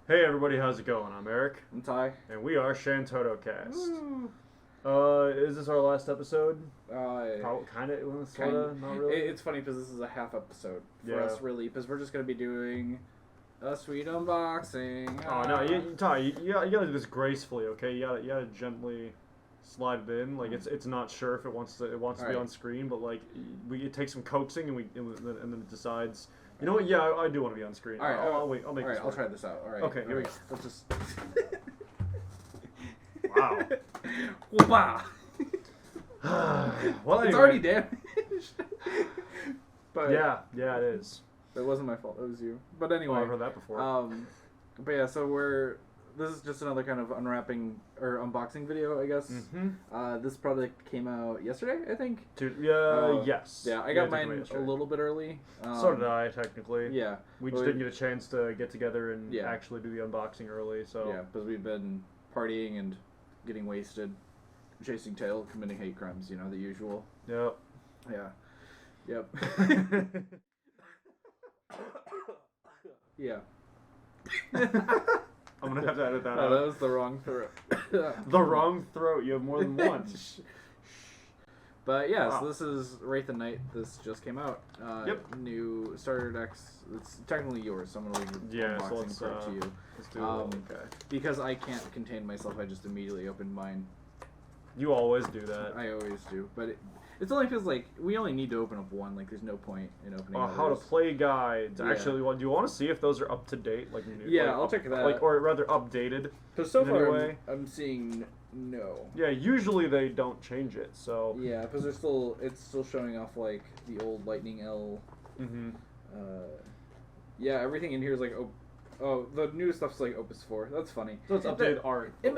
Hey everybody, how's it going? I'm Eric. I'm Ty. And we are ShantottoCast. Is this our last episode? Kind of, sort of, not really? It's funny because this is a half episode for us, really, because we're just going to be doing a sweet unboxing. Oh, no, Ty, you gotta do this gracefully, okay? You gotta gently slide it in. Like, it's not sure if it wants to be on screen, but, like, it takes some coaxing and then it decides... You know what? Yeah, I do want to be on screen. All right, I'll wait. I'll make. All right, I'll try this out. All right. Okay, here we go. Let's just. Wow. Wow. Well, it's already damaged. But yeah, it is. It wasn't my fault. It was you. But anyway. Oh, I've heard that before. But yeah, so this is just another kind of unwrapping or unboxing video, I guess. Mm-hmm. This product came out yesterday, I think. Yes. Yeah, I got mine a little bit early. So did I, technically. Yeah. We just didn't get a chance to get together and actually do the unboxing early, so... Yeah, because we've been partying and getting wasted, chasing tail, committing hate crimes, you know, the usual. Yep. Yeah. Yep. Yeah. I'm gonna have to edit that out. That was the wrong throat. The wrong throat. You have more than one. But yeah, so this is Wraiths Vs Knights. This just came out. New starter decks. It's technically yours, so I'm gonna leave the unboxing part to you. Let's do it. Okay. Because I can't contain myself, I just immediately opened mine. You always do that. I always do, but it's only because like we only need to open up one. Like, there's no point in opening. How to play guides. Actually, do you want to see if those are up to date? Like, I'll check that. Like, or rather, updated. Because so far, I'm seeing no. Yeah, usually they don't change it. So yeah, because it's still showing off like the old Lightning L. Mm-hmm. Yeah, everything in here is like the new stuff's like Opus 4. That's funny. So it's updated art. It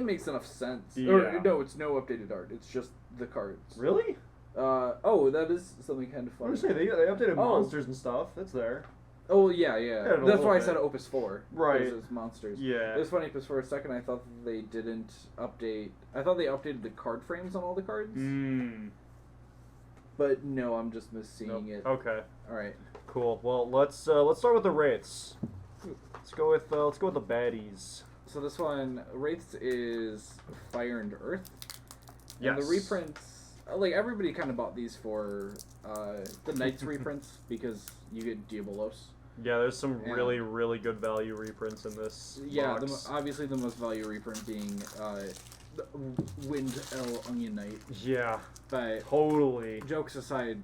makes enough sense. Yeah. Or, no, it's no updated art. It's just the cards. Really? That is something kind of funny. I was gonna say, they updated monsters and stuff. That's there. Oh, yeah. That's why I said Opus 4. Right. Because it's monsters. Yeah. It was funny because for a second I thought they didn't update... I thought they updated the card frames on all the cards. But no, I'm just misseeing it. Okay. Alright. Cool. Well, let's start with the Wraiths. Let's go with the baddies. So this one, Wraiths is Fire and Earth. Yes. And the reprints, like, everybody kind of bought these for the Knights reprints because you get Diabolos. Yeah, there's some really, really good value reprints in this box. Obviously the most value reprint being Wind L Onion Knight. Yeah. But totally. Jokes aside,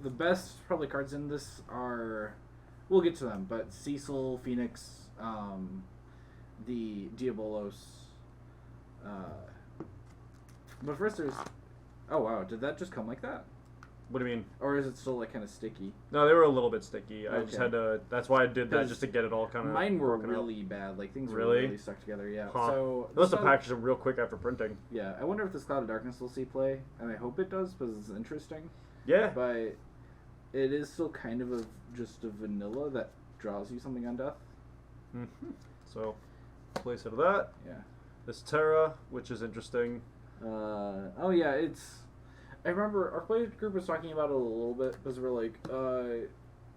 the best probably cards in this are, we'll get to them, but Cecil, Phoenix, the Diabolos, but first there's... Oh wow, did that just come like that? What do you mean? Or is it still like kind of sticky? No, they were a little bit sticky. I just had to... That's why I did that, just to get it all kind of... Mine were really bad. Like, things were really stuck together, yeah. Huh. So... They must have packaged them real quick after printing. Yeah, I wonder if this Cloud of Darkness will see play, and I hope it does, because it's interesting. Yeah. But it is still kind of just a vanilla that draws you something on death. Mm-hmm. So, place it of that. Yeah. This Terra, which is interesting. Oh yeah, it's... I remember our play group was talking about it a little bit, because we're like,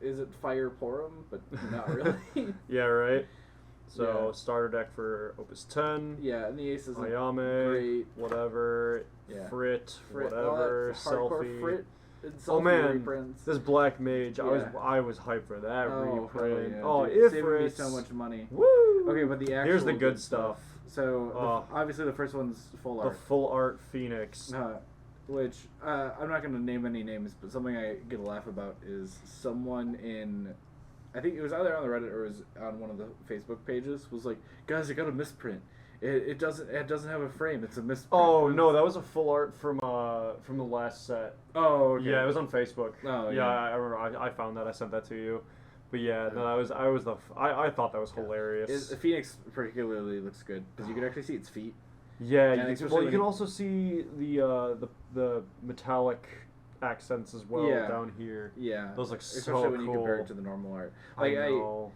is it Fire Porum? But not really. Yeah, right. So, starter deck for Opus 10. Yeah, and the ace is Ayame, great. Whatever. Yeah. Frit, whatever. Selfie. Frit. Oh man, reprints. this Black Mage, I was hyped for that reprint. Yeah, oh, dude, saving me so much money. Woo! Okay, but the actual here's the good stuff. So obviously the first one's full art. The full art Phoenix. Which I'm not going to name any names, but something I get a laugh about is someone in, I think it was either on the Reddit or it was on one of the Facebook pages, was like, guys, I got a misprint. It doesn't have a frame. It's a misprint. Oh no, that was a full art from the last set. Oh okay. Yeah, it was on Facebook. Oh yeah. I remember. I found that. I sent that to you. But yeah, no, I thought that was hilarious. Phoenix particularly looks good because you can actually see its feet. Yeah, you can also see the metallic accents as well down here. Yeah, those look so especially when cool. you compare it to the normal art. Like, I know.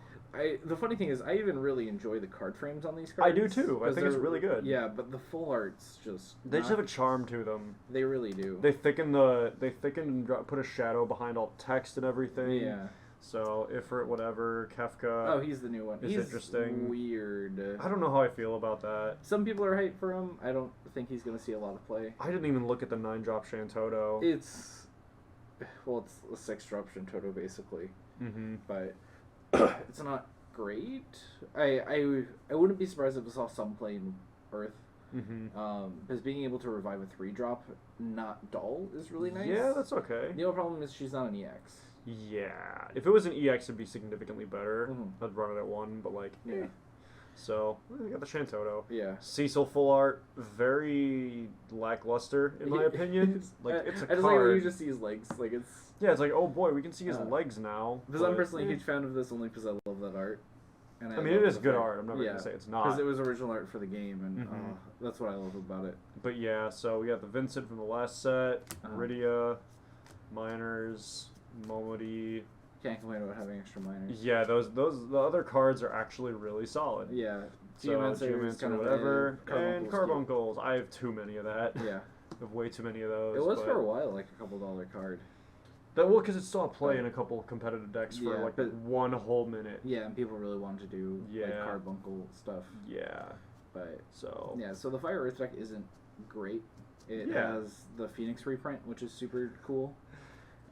The funny thing is, I even really enjoy the card frames on these cards. I do too. I think it's really good. Yeah, but the full art's just... They just have a charm to them. They really do. They thicken and put a shadow behind all text and everything. Yeah. So Ifrit, whatever, Kefka. Oh, he's the new one. He's interesting. Weird. I don't know how I feel about that. Some people are hyped for him. I don't think he's going to see a lot of play. I didn't even look at the 9-drop Shantotto. It's a 6-drop Shantotto basically. Mm-hmm. But it's not great. I wouldn't be surprised if I saw some play in Earth. Mm-hmm. Because being able to revive a 3-drop, not dull, is really nice. Yeah, that's okay. The only problem is she's not an EX. Yeah. If it was an EX, it'd be significantly better. Mm-hmm. I'd run it at 1, but like, yeah. So, we got the Shantotto. Yeah. Cecil full art, very lackluster, in my opinion. Like, it's a I just card. like when you just see his legs. Like, it's... Yeah, it's like, oh boy, we can see his legs now. Because I'm personally a huge fan of this only because I love that art. And I mean, it is good art. I'm never going to say it's not. Because it was original art for the game, and that's what I love about it. But yeah, so we got the Vincent from the last set, Rydia, Miners, Momody. Can't complain about having extra miners. Yeah, the other cards are actually really solid. Yeah. Geomancer, kind of whatever. And Carbuncles. I have too many of that. Yeah. I have way too many of those. It was for a while like a $2 card. Well, because it's still a play in a couple of competitive decks for like but, 1 whole minute. Yeah, and people really wanted to do like Carbuncle stuff. Yeah. But so so the Fire Earth deck isn't great. It has the Phoenix reprint, which is super cool.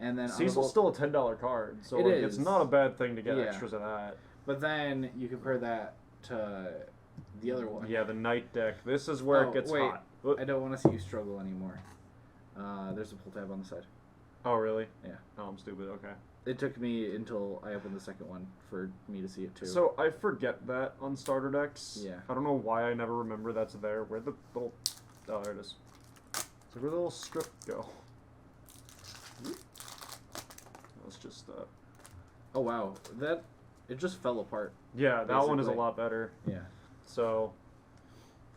And then Cecil's still a $10 card, so it's not a bad thing to get extras of that. But then you compare that to the other one. Yeah, the Knight deck. This is where it gets hot. I don't want to see you struggle anymore. There's a pull tab on the side. Oh, really? Yeah. Oh, I'm stupid. Okay. It took me until I opened the second one for me to see it too. So I forget that on starter decks. Yeah. I don't know why I never remember that's there. Where'd the little... Oh, there it is. So where'd the little strip go? Let's just... Oh, wow. It just fell apart. Yeah, that one is a lot better. Yeah. So...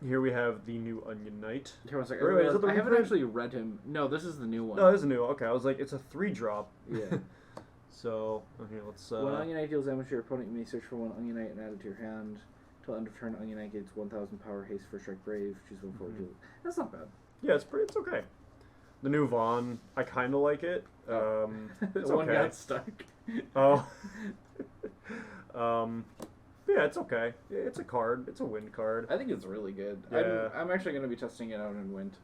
Here we have the new Onion Knight. Here, 1 second. I haven't actually read him. No, this is the new one. No, this is new. Okay, I was like, it's a 3-drop. Yeah. So, okay, let's... When Onion Knight deals damage to your opponent, you may search for 1 Onion Knight and add it to your hand. Till end of turn, Onion Knight gets 1,000 power, haste, first strike, brave. Choose 1 forward deal. That's not bad. Yeah, it's okay. The new Vaughn, I kind of like it. It's one got stuck. Oh. Yeah, it's okay. It's a card. It's a wind card. I think it's really good. Yeah. I'm actually going to be testing it out in wind.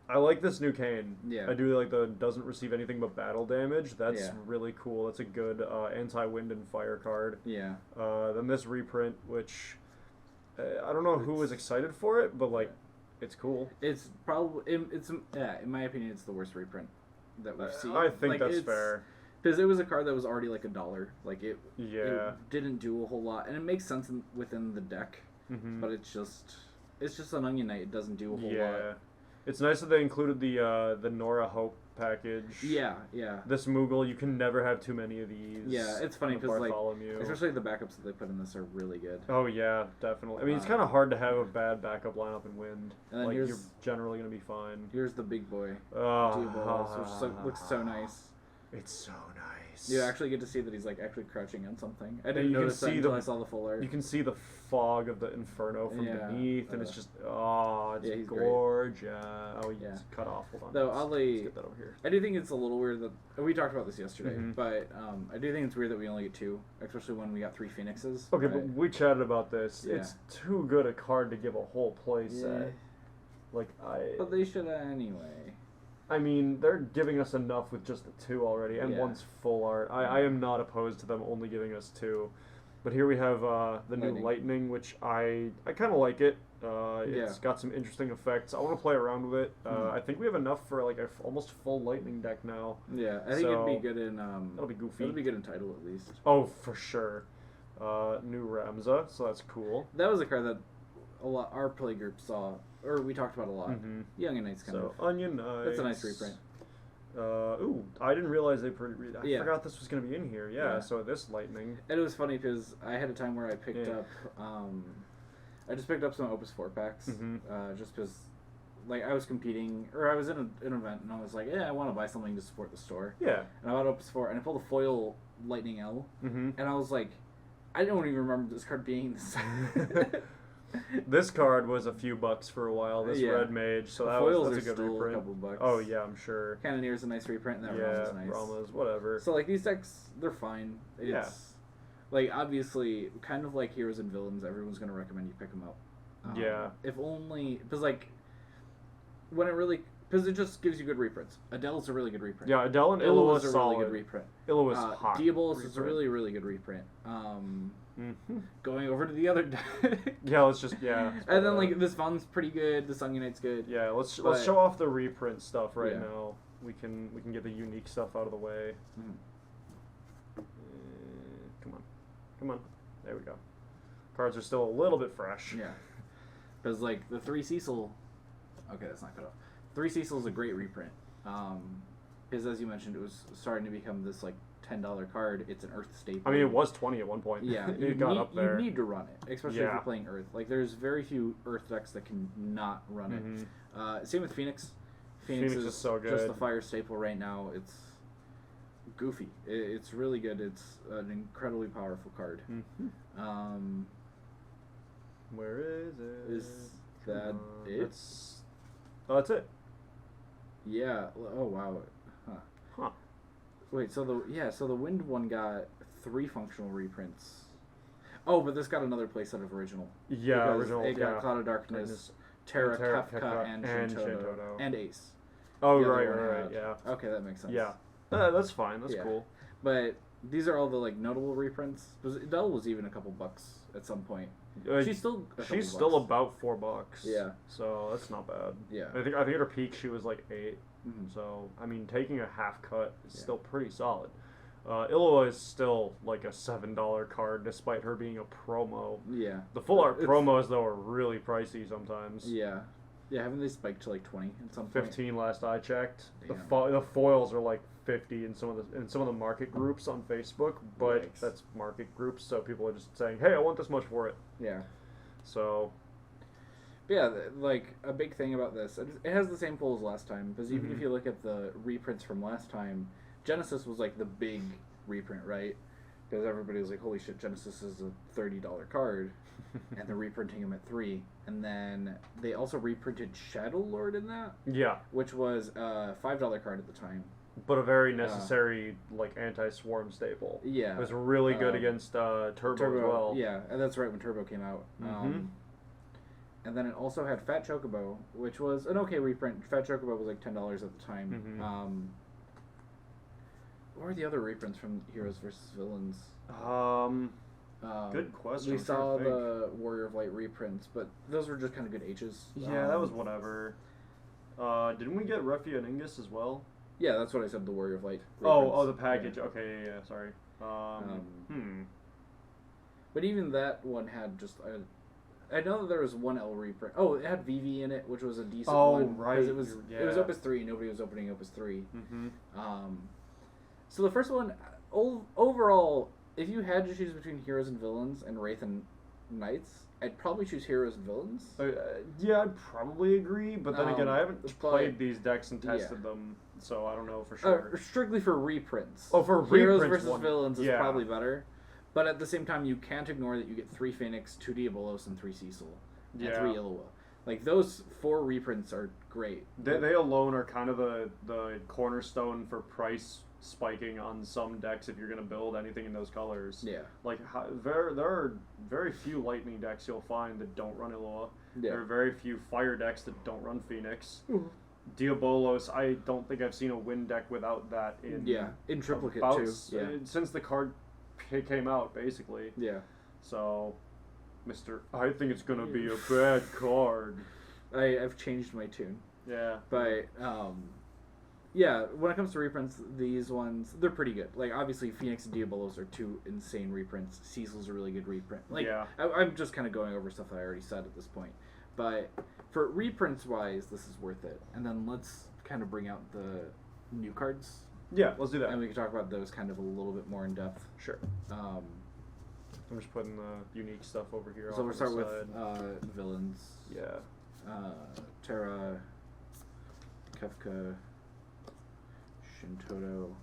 I like this new Kane. Yeah. I do like the doesn't receive anything but battle damage. That's really cool. That's a good anti-wind and fire card. Yeah. Then this reprint, which I don't know who was excited for it, but like, it's cool. It's probably in my opinion, it's the worst reprint that we've seen. I think that's fair. Because it was a card that was already like $1. Like it didn't do a whole lot, and it makes sense within the deck. Mm-hmm. But it's just an Onion Knight. It doesn't do a whole lot. Yeah, it's nice that they included the Nora Hope package. Yeah, yeah. This Moogle, you can never have too many of these. Yeah, it's funny because like especially the backups that they put in this are really good. Oh yeah, definitely. I mean, it's kind of hard to have a bad backup lineup in wind. And then like you're generally gonna be fine. Here's the big boy. Oh, which looks so nice. It's so nice. You actually get to see that he's like actually crouching on something. I didn't notice that until I saw the full art. You can see the fog of the Inferno from beneath, and it's just it's gorgeous. Great. Oh, he's cut off. Hold on. Though let's get that over here. I do think it's a little weird that we talked about this yesterday, but I do think it's weird that we only get 2, especially when we got 3 Phoenixes. Okay, but we chatted about this. Yeah. It's too good a card to give a whole play set. But they should anyway. I mean, they're giving us enough with just the 2 already, and one's full art. I am not opposed to them only giving us 2. But here we have the new Lightning, which I kind of like it. It's got some interesting effects. I want to play around with it. I think we have enough for like a almost full Lightning deck now. Yeah, I think it'd be good in... that'll be goofy. It'll be good in Title, at least. Oh, for sure. New Ramza, so that's cool. That was a card that our play group saw... Or we talked about a lot. The Onion Knights kind of. So, Onion Knights. That's a nice reprint. Ooh, I didn't realize they I forgot this was going to be in here. Yeah, so this Lightning. And it was funny because I had a time where I picked up... I just picked up some Opus 4 packs. Just because... Like, I was competing... Or I was in an event and I was like, I want to buy something to support the store. Yeah. And I bought Opus 4 and I pulled a foil Lightning L. And I was like... I don't even remember this card being this. This card was a few bucks for a while. This red mage, so that's a good still reprint. A couple bucks. Oh yeah, I'm sure. Cannoneer's a nice reprint, and that Rama's nice. Rama's whatever. So like these decks, they're fine. It's like obviously kind of like Heroes and Villains. Everyone's gonna recommend you pick them up. If only because like when it really. Because it just gives you good reprints. Adele's a really good reprint. Yeah, Adele and Illawa's a solid. really good reprint. Illawa's hot. Diabolus is a really, really good reprint. Going over to the other deck. Yeah, let's just and then like this Von's pretty good. The Sun Unite's good. Yeah, let's show off the reprint stuff now. We can get the unique stuff out of the way. Come on. There we go. Cards are still a little bit fresh. Yeah, because like the 3 Cecil. Okay, that's not cut off. 3 Cecil is a great reprint. Because as you mentioned, it was starting to become this like $10 card. It's an Earth staple. I mean, it was 20 at one point. Yeah, it got up there. You need to run it, especially if you're playing Earth. Like, there's very few Earth decks that can not run it. Same with Phoenix. Phoenix is so good. Just the fire staple right now. It's goofy. It's really good. It's an incredibly powerful card. Where is it? Is that it? That's it. Yeah. Oh wow. Huh. Wait. So the wind one got 3 functional reprints. Oh, but this got another playset of original. Yeah, original. It got Cloud of Darkness, Terra, Kefka, and Shantotto, and Ace. Oh right. Yeah. Okay, that makes sense. Yeah. That's fine. That's cool. But these are all the like notable reprints. Adele was even a couple bucks at some point. She's still about $4. Yeah. So that's not bad. Yeah. I think at her peak she was like 8. So I mean, taking a half cut is still pretty solid. Illawa is still like a $7 card, despite her being a promo. Yeah. The full art promos though are really pricey sometimes. Yeah. Yeah, haven't they spiked to like 20 at some point? 15 last I checked. The foils are like 50 in some of the market groups on Facebook, but that's market groups, so people are just saying, "Hey, I want this much for it." Yeah. So. Yeah, like a big thing about this, it has the same pull as last time. Because even if you look at the reprints from last time, Genesis was like the big reprint, right? Because everybody was like, "Holy shit, Genesis is a $30 card," and they're reprinting them at 3. And then they also reprinted Shadow Lord in that. Yeah. Which was a $5 card at the time. But a very necessary like anti-swarm staple. Yeah. It was really good against Turbo as well. Yeah, and that's right when Turbo came out. And then it also had Fat Chocobo, which was an okay reprint. Fat Chocobo was like $10 at the time. What were the other reprints from Heroes vs. Villains? Good question. We saw the Warrior of Light reprints, but those were just kind of good H's. Yeah, that was whatever. Didn't we get Refia and Ingus as well? Yeah, that's what I said, the Warrior of Light reprints. Oh, the package. Yeah. Okay, yeah, sorry. But even that one had just... I know that there was one L reprint. Oh, it had VV in it, which was a decent one. Oh, right. Because it was Opus 3. Nobody was opening Opus 3. So the first one, overall, if you had to choose between Heroes and Villains and Wraiths and Knights, I'd probably choose Heroes and Villains. Yeah, I'd probably agree. But then again, I haven't played these decks and tested them, so I don't know for sure. Strictly for reprints. Oh, for Heroes reprints, versus Villains is probably better. But at the same time, you can't ignore that you get 3 Phoenix, 2 Diabolos, and 3 Cecil. And 3 Illawa. Like, those 4 reprints are great. They alone are kind of the cornerstone for price spiking on some decks if you're going to build anything in those colors. Yeah. Like, there are very few Lightning decks you'll find that don't run Illawa. Yeah. There are very few Fire decks that don't run Phoenix. Diabolos, I don't think I've seen a Wind deck without that in triplicate, too. Yeah. Since the card came out, basically. Yeah. So, I think it's gonna be a bad card. I've changed my tune. Yeah. But, yeah, when it comes to reprints, these ones, they're pretty good. Like, obviously, Phoenix and Diabolos are 2 insane reprints. Cecil's a really good reprint. Like, I'm just kind of going over stuff that I already said at this point. But, for reprints-wise, this is worth it. And then let's kind of bring out the new cards. Yeah, let's do that. And we can talk about those kind of a little bit more in depth. Sure. I'm just putting the unique stuff over here. So we'll start with villains. Yeah. Terra, Kefka, Shantotto,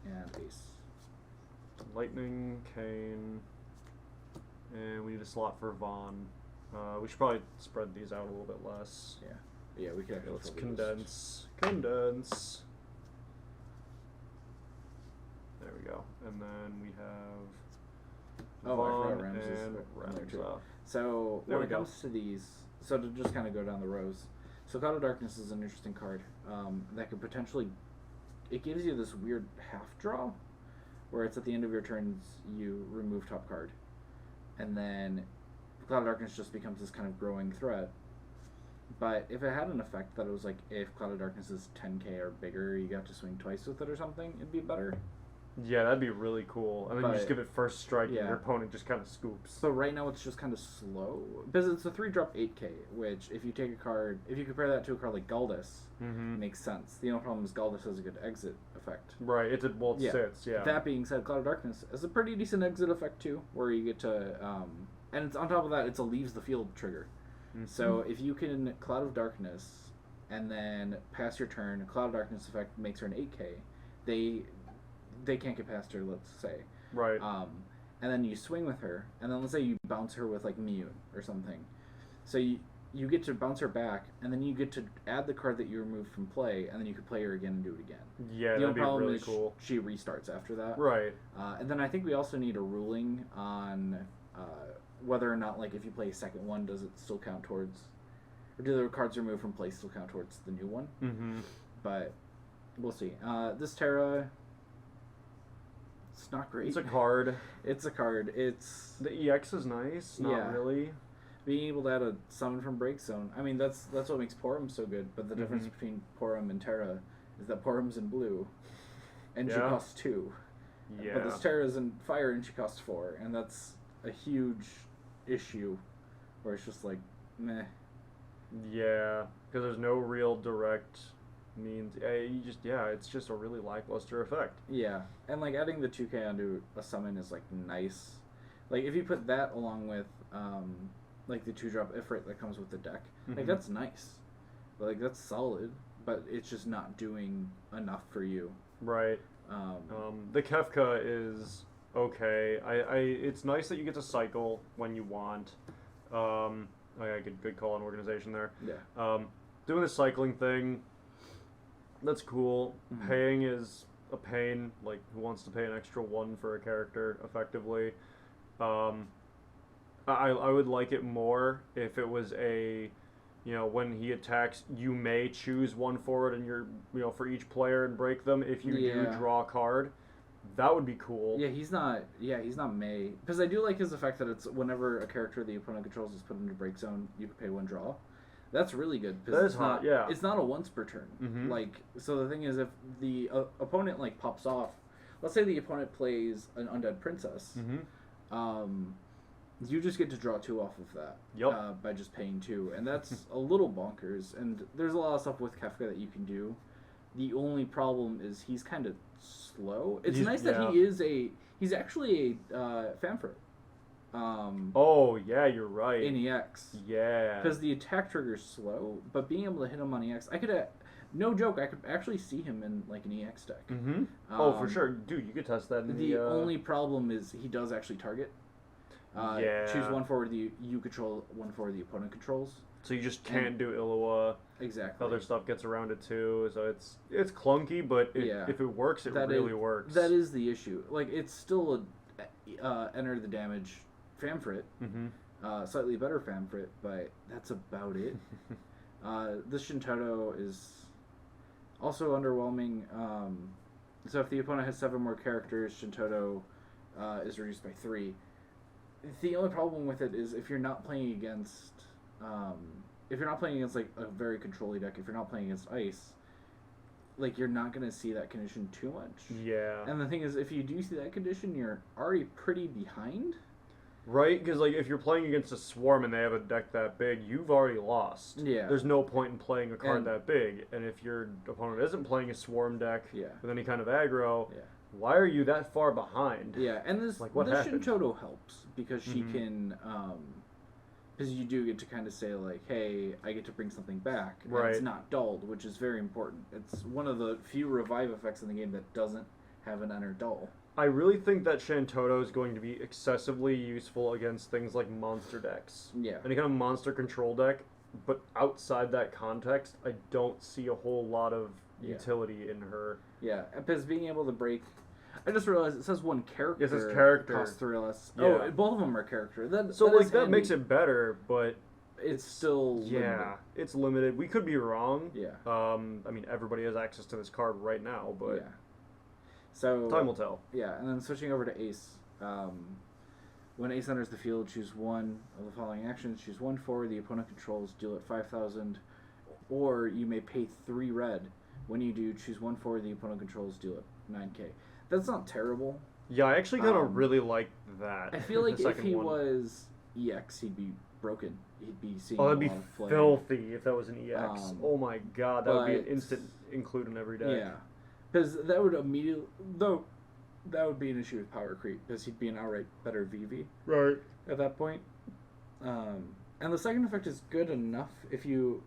and Ace. Lightning, Kane, and we need a slot for Vaughn. We should probably spread these out a little bit less. Yeah, we can actually. Let's condense. There we go. And then we have Vaughn and Ramza. So when it comes to these, so to just kind of go down the rows, so Cloud of Darkness is an interesting card that could potentially, it gives you this weird half draw, where it's at the end of your turns you remove top card, and then Cloud of Darkness just becomes this kind of growing threat. But if it had an effect that it was like, if Cloud of Darkness is 10k or bigger, you got to swing twice with it or something, it'd be better. Yeah, that'd be really cool. And then you just give it first strike and your opponent just kind of scoops. So right now it's just kind of slow. Because it's a 3-drop 8k, which if you take a card, if you compare that to a card like Galdus, makes sense. The only problem is Galdus has a good exit effect. Right, it sits, yeah. That being said, Cloud of Darkness has a pretty decent exit effect too, where you get to, and it's on top of that, it's a leaves the field trigger. So if you can Cloud of Darkness and then pass your turn, Cloud of Darkness effect makes her an 8k, they can't get past her, let's say. Right. And then you swing with her, and then let's say you bounce her with like Miyun or something. So you get to bounce her back, and then you get to add the card that you removed from play, and then you could play her again and do it again. Yeah, that'd be really cool. She restarts after that. Right. And then I think we also need a ruling on whether or not, like, if you play a second one, does it still count towards, or do the cards removed from play still count towards the new one? But we'll see. This Terra, it's not great. It's a card. It's a card. It's the EX is nice. Not really. Being able to add a summon from Break Zone. I mean, that's what makes Porum so good. But the difference between Porum and Terra is that Porum's in blue, and she costs 2. Yeah. But this Terra's in fire, and she costs 4, and that's a huge issue, where it's just like, meh. Yeah, because there's no real direct means. It's just a really lackluster effect. Yeah, and like adding the 2k onto a summon is like nice. Like if you put that along with like the 2-drop Ifrit that comes with the deck, like that's nice. Like that's solid, but it's just not doing enough for you. Right. The Kefka is okay. It's nice that you get to cycle when you want. Good call on organization there. Yeah. Doing the cycling thing, that's cool. Paying is a pain. Like, who wants to pay an extra 1 for a character effectively? I would like it more if it was when he attacks, you may choose 1 forward and you're, for each player and break them. If you do draw a card, that would be cool. Yeah, he's not May. Because I do like his effect that it's whenever a character the opponent controls is put into break zone, you can pay 1 draw. That's really good. That is hot, yeah. It's not a once per turn. Like, so the thing is, if the opponent, like, pops off, let's say the opponent plays an Undead Princess, you just get to draw 2 off of that by just paying 2. And that's a little bonkers. And there's a lot of stuff with Kefka that you can do. The only problem is he's kind of slow. It's nice that he's actually a Famfrit. Oh yeah, you're right. In EX, because the attack trigger's slow, but being able to hit him on EX, I could, no joke, I could actually see him in like an EX deck. Oh, for sure, dude, you could test that. The only problem is he does actually target. Choose 1 forward you control, 1 forward the opponent controls. So you just can't do Illawa. Exactly. Other stuff gets around it too, so it's clunky, but if it works, it really works. That is the issue. Like, it's still a enter the damage Famfrit, slightly better Famfrit, but that's about it. This Shantotto is also underwhelming. So if the opponent has 7 more characters, Shantotto is reduced by 3. The only problem with it is if you're not playing against, like a very control-y deck, if you're not playing against ice, like you're not gonna see that condition too much. Yeah. And the thing is, if you do see that condition, you're already pretty behind. Right, because like if you're playing against a swarm and they have a deck that big, you've already lost. Yeah. There's no point in playing a card that big. And if your opponent isn't playing a swarm deck with any kind of aggro, why are you that far behind? Yeah, and this Shantotto helps because she can, because you do get to kind of say like, hey, I get to bring something back. And it's not dulled, which is very important. It's one of the few revive effects in the game that doesn't have an enter dull. I really think that Shantotto is going to be excessively useful against things like monster decks. Yeah. Any kind of monster control deck, but outside that context, I don't see a whole lot of utility in her. Yeah, because being able to break... I just realized it says one character. It says character. Costs 3 less. Yeah. Oh, both of them are character. That makes it better, but... It's still limited. It's limited. We could be wrong. Yeah. I mean, everybody has access to this card right now, but... Yeah. So time will tell. Yeah, and then switching over to Ace. When Ace enters the field, choose one of the following actions. Choose 1 forward the opponent controls, deal it 5,000, or you may pay 3 red. When you do, choose 1 forward the opponent controls, deal it 9k. That's not terrible. Yeah, I actually kind of really like that. I feel like if he was EX, he'd be broken. He'd be seeing that'd a be lot of flare. filthy if that was an EX. Oh my god, that would be an instant include in every deck. Yeah, because that would immediately... Though, that would be an issue with power creep, because he'd be an outright better VV. Right. At that point. And the second effect is good enough if you...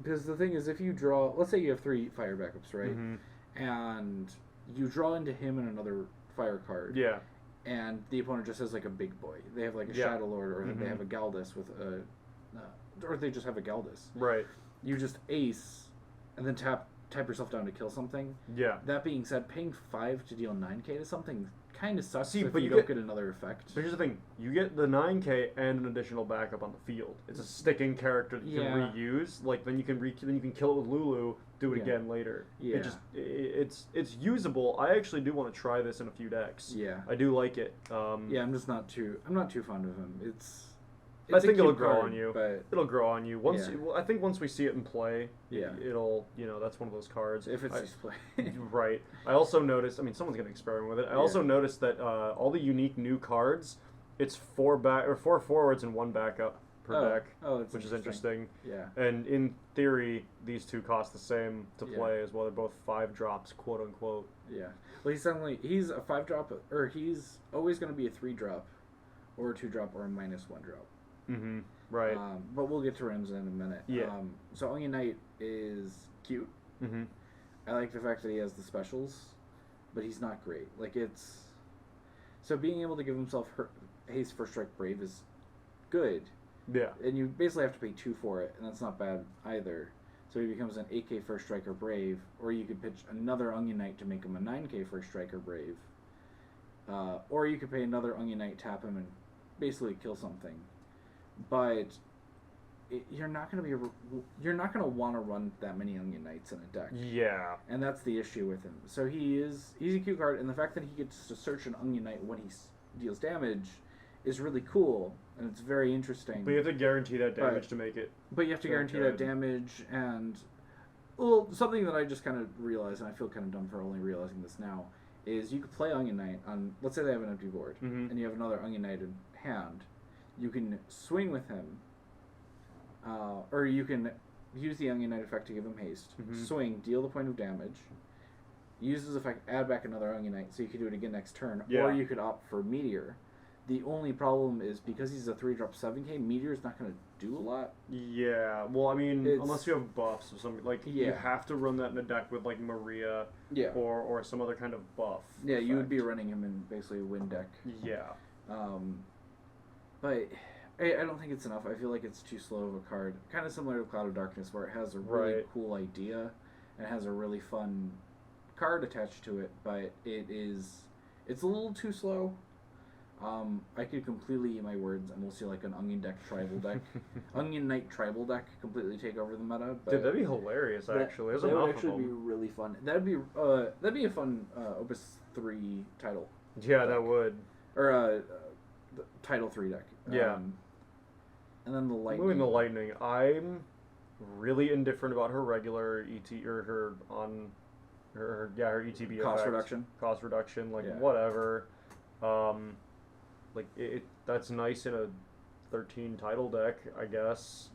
Because the thing is, if you draw... Let's say you have 3 fire backups, right? Mm-hmm. And you draw into him and another fire card. Yeah. And the opponent just has like a big boy. They have like a Shadow Lord, or they have a Galdus with a... or they just have a Galdus. Right. You just ace, and then tap yourself down to kill something. Yeah. That being said, paying 5 to deal 9k to something kind of sucks. See, if but you don't get another effect. But here's the thing: you get the 9k and an additional backup on the field. It's a sticking character that you can reuse. Like then you can kill it with Lulu. Do it again later. Yeah. It's usable. I actually do want to try this in a few decks. Yeah. I do like it. Yeah, I'm not too fond of him. I think it'll grow card, on you. But it'll grow on you I think once we see it in play, it'll that's one of those cards. If it's display, right. I also noticed. I mean, someone's gonna experiment with it. I also noticed that all the unique new cards, it's 4 forwards and 1 backup per deck, which is interesting. Yeah. And in theory, these two cost the same to play as well. They're both 5 drops, quote unquote. Yeah. Well, he's a 5 drop, or he's always going to be a 3 drop, or a 2 drop, or a -1 drop. Mm-hmm. Right. But we'll get to Rims in a minute. Yeah. So Onion Knight is cute. Mm-hmm. I like the fact that he has the specials, but he's not great. Like so being able to give himself haste first strike brave is good. Yeah. And you basically have to pay 2 for it, and that's not bad either. So he becomes an 8k first striker brave, or you could pitch another Onion Knight to make him a 9k first striker brave. Or you could pay another Onion Knight, tap him, and basically kill something. But you're not going to want to run that many Onion Knights in a deck. Yeah. And that's the issue with him. So he's a cute card, and the fact that he gets to search an Onion Knight when he deals damage is really cool, and it's very interesting. But you have to guarantee that damage to make it. But you have to guarantee that damage, and something that I just kind of realized, and I feel kind of dumb for only realizing this now, is you could play Onion Knight on, let's say they have an empty board, and you have another Onion Knight in hand. You can swing with him, or you can use the Onion Knight effect to give him haste, swing, deal the point of damage, use his effect, add back another Onion Knight, so you can do it again next turn, or you could opt for Meteor. The only problem is because he's a 3-drop 7k, Meteor's not going to do a lot. Yeah, well, I mean, unless you have buffs or something, like you have to run that in a deck with like Maria, or some other kind of buff. Yeah, you would be running him in basically a win deck. Yeah. But I don't think it's enough. I feel like it's too slow of a card. Kind of similar to Cloud of Darkness, where it has a really cool idea and has a really fun card attached to it, but it's a little too slow. I could completely eat my words, and we'll see like an Onion Knight tribal deck completely take over the meta. But dude, that'd be hilarious. Actually, that would actually be really fun. That'd be a fun Opus 3 title. Yeah, deck. that would. Or title 3 deck. Yeah. And then the lightning. Moving the lightning, I'm really indifferent about her regular ET or her ETB cost effect. Cost reduction, like whatever. Like that's nice in a 13 title deck, I guess.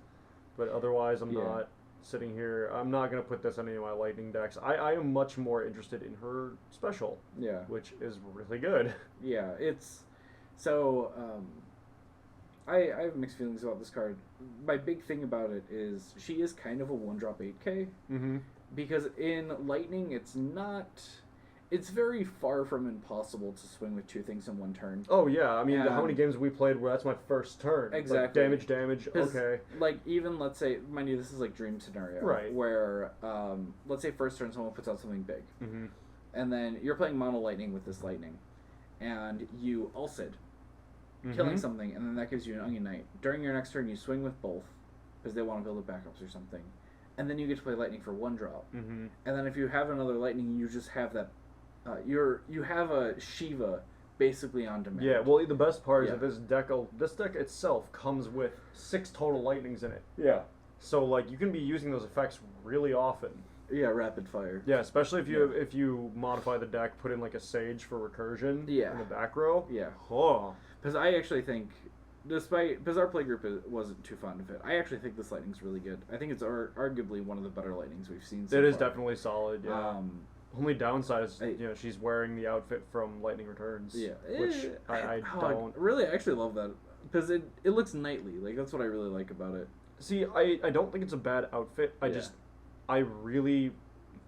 But otherwise, I'm not sitting here. I'm not gonna put this on any of my lightning decks. I am much more interested in her special. Yeah. Which is really good. Yeah, it's so. I have mixed feelings about this card. My big thing about it is she is kind of a 1-drop 8k. Mm-hmm. Because in lightning, it's not. it's very far from impossible to swing with two things in one turn. Oh yeah, I mean, how many games we played where that's my first turn? Exactly. Like, damage. Okay. Like even let's say, mind you, this is like dream scenario, right? Where let's say first turn someone puts out something big, and then you're playing mono lightning with this lightning, and you ulcid, killing something, and then that gives you an Onion Knight. During your next turn, you swing with both because they want to build up backups or something, and then you get to play lightning for 1 drop, and then if you have another lightning, you just have that. You have a Shiva basically on demand. Yeah, well, the best part is that this deck itself comes with 6 total lightnings in it. Yeah. So like you can be using those effects really often. Yeah, rapid fire. Yeah, especially if you modify the deck, put in like a Sage for recursion in the back row. Yeah. Oh. Because I actually think, because our playgroup wasn't too fond of it, I actually think this lightning's really good. I think it's arguably one of the better lightnings we've seen so far. It is far. definitely solid, yeah. Only downside is, she's wearing the outfit from Lightning Returns. Yeah. Which I don't... I actually love that. Because it looks knightly. Like, that's what I really like about it. See, I don't think it's a bad outfit. I really,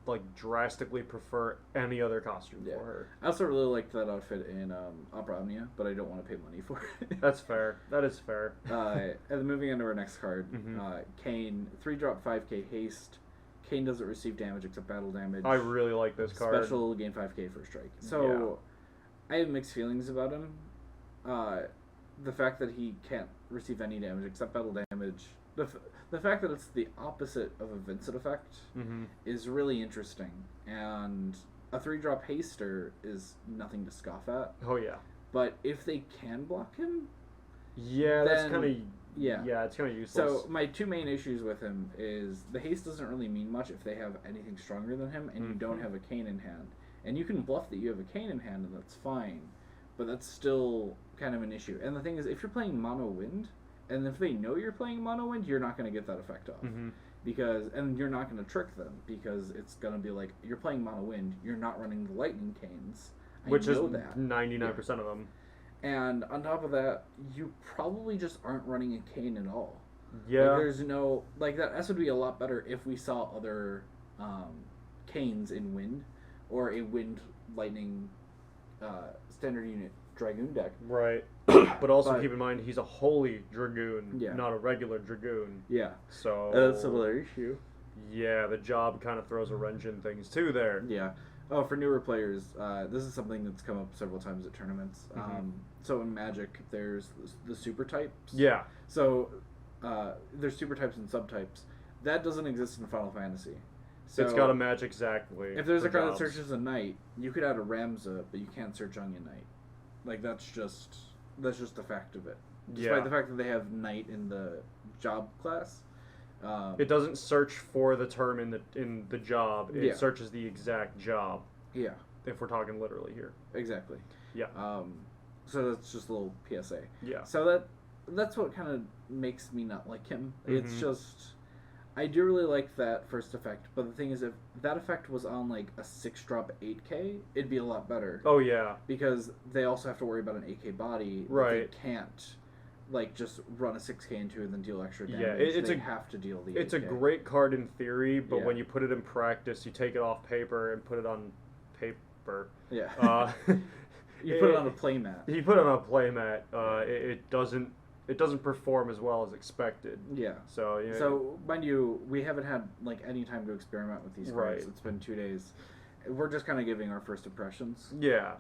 like, drastically prefer any other costume for her. I also really liked that outfit in Opera Omnia, but I don't want to pay money for it. That's fair. That is fair. And then moving on to our next card, Kane, 3-drop 5k haste. Kane doesn't receive damage except battle damage. I really like this card. Special, gain 5k for strike. So, I have mixed feelings about him. The fact that he can't receive any damage except battle damage. The fact that it's the opposite of a Vincent effect is really interesting. And a 3-drop haster is nothing to scoff at. Oh, yeah. But if they can block him... Yeah, that's kind of... Yeah, it's kind of useless. So my 2 main issues with him is the haste doesn't really mean much if they have anything stronger than him and you don't have a Cane in hand. And you can bluff that you have a Cane in hand and that's fine, but that's still kind of an issue. And the thing is, if you're playing mono wind, and if they know you're playing mono wind, you're not going to get that effect off. And you're not going to trick them because it's going to be like, you're playing mono wind, you're not running the lightning canes. Which is 99% of them. And on top of that, you probably just aren't running a Cane at all. Yeah. Like, there's no... Like, that S would be a lot better if we saw other Canes in Wind, or a Wind Lightning standard unit Dragoon deck. Right. But also keep in mind, he's a holy Dragoon, not a regular Dragoon. Yeah. So... That's another issue. Yeah, the job kind of throws a wrench in things, too, there. Yeah. Oh, for newer players, this is something that's come up several times at tournaments. So in Magic, there's the super types. Yeah. So there's super types and subtypes. That doesn't exist in Final Fantasy. So it's got a match exactly. If there's a card that searches a knight, you could add a Ramza, but you can't search Onion Knight. Like that's just the fact of it. Despite the fact that they have knight in the job class. It doesn't search for the term in the job. It searches the exact job. Yeah. If we're talking literally here. Exactly. Yeah. So that's just a little PSA. Yeah. So that's what kind of makes me not like him. It's just I do really like that first effect, but the thing is, if that effect was on like a 6-drop 8k, it'd be a lot better. Oh yeah. Because they also have to worry about an 8k body. Right. They can't. Like, just run a 6k into it and then deal extra damage. Yeah, they have to deal the 8K. It's a great card in theory, but when you put it in practice, you take it off paper and put it on paper. Yeah. You put it on a playmat. You put it on a playmat. It doesn't perform as well as expected. Yeah. So So mind you, we haven't had like any time to experiment with these cards. It's been 2 days. We're just kind of giving our first impressions. Yeah.